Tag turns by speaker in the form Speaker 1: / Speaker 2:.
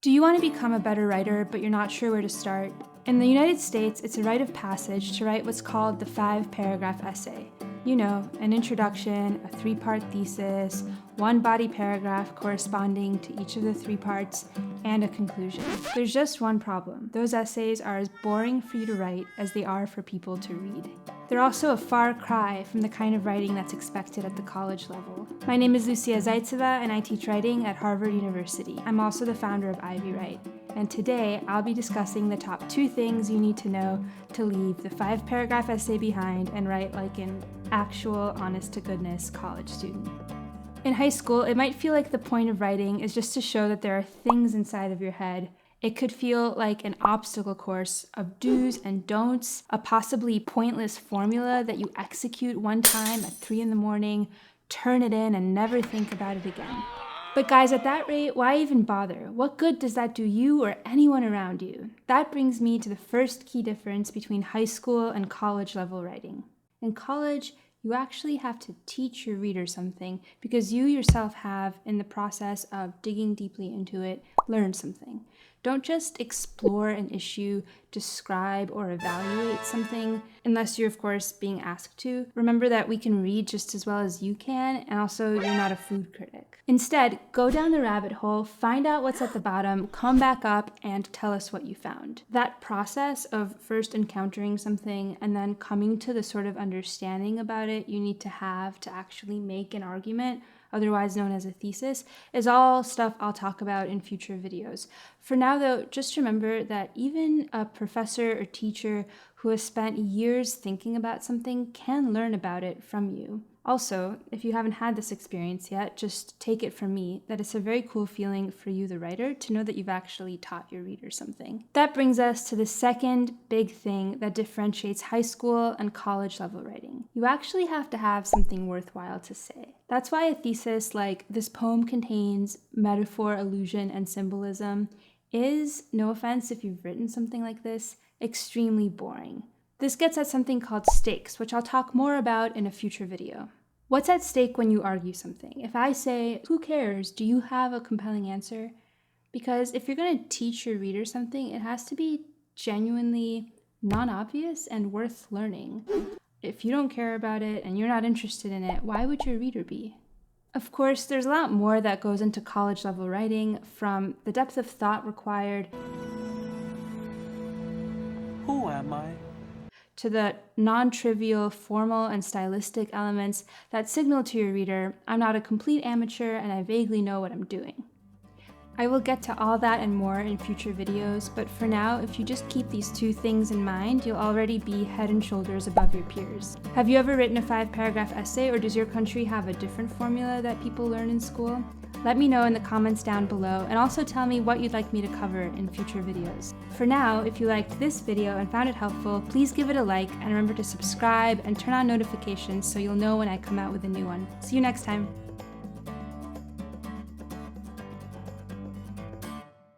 Speaker 1: Do you want to become a better writer, but you're not sure where to start? In the United States, it's a rite of passage to write what's called the 5-paragraph essay. You know, an introduction, a 3-part thesis, one body paragraph corresponding to each of the 3 parts, and a conclusion. There's just one problem. Those essays are as boring for you to write as they are for people to read. They're also a far cry from the kind of writing that's expected at the college level. My name is Lucia Zaitseva, and I teach writing at Harvard University. I'm also the founder of Ivy Write. And today, I'll be discussing the top 2 things you need to know to leave the 5-paragraph essay behind and write like an actual, honest-to-goodness college student. In high school, it might feel like the point of writing is just to show that there are things inside of your head. It could feel like an obstacle course of do's and don'ts, a possibly pointless formula that you execute one time at 3 in the morning, turn it in, and never think about it again. But guys, at that rate, why even bother? What good does that do you or anyone around you? That brings me to the first key difference between high school and college level writing. In college, you actually have to teach your reader something because you yourself have, in the process of digging deeply into it, learned something. Don't just explore an issue, describe or evaluate something, unless you're, of course, being asked to. Remember that we can read just as well as you can, and also you're not a food critic. Instead, go down the rabbit hole, find out what's at the bottom, come back up, and tell us what you found. That process of first encountering something and then coming to the sort of understanding about it you need to have to actually make an argument, otherwise known as a thesis, is all stuff I'll talk about in future videos. For now though, just remember that even a professor or teacher who has spent years thinking about something can learn about it from you. Also, if you haven't had this experience yet, just take it from me that it's a very cool feeling for you, the writer, to know that you've actually taught your reader something. That brings us to the second big thing that differentiates high school and college level writing. You actually have to have something worthwhile to say. That's why a thesis like "this poem contains metaphor, allusion, and symbolism" is, no offense if you've written something like this, extremely boring. This gets at something called stakes, which I'll talk more about in a future video. What's at stake when you argue something? If I say, "Who cares? Do you have a compelling answer?" Because if you're going to teach your reader something, it has to be genuinely non-obvious and worth learning. If you don't care about it and you're not interested in it, why would your reader be? Of course, there's a lot more that goes into college level writing, from the depth of thought required
Speaker 2: Who am I?
Speaker 1: to the non-trivial formal and stylistic elements that signal to your reader, I'm not a complete amateur and I vaguely know what I'm doing. I will get to all that and more in future videos, but for now, if you just keep these 2 things in mind, you'll already be head and shoulders above your peers. Have you ever written a 5-paragraph essay, or does your country have a different formula that people learn in school? Let me know in the comments down below, and also tell me what you'd like me to cover in future videos. For now, if you liked this video and found it helpful, please give it a like, and remember to subscribe and turn on notifications so you'll know when I come out with a new one. See you next time.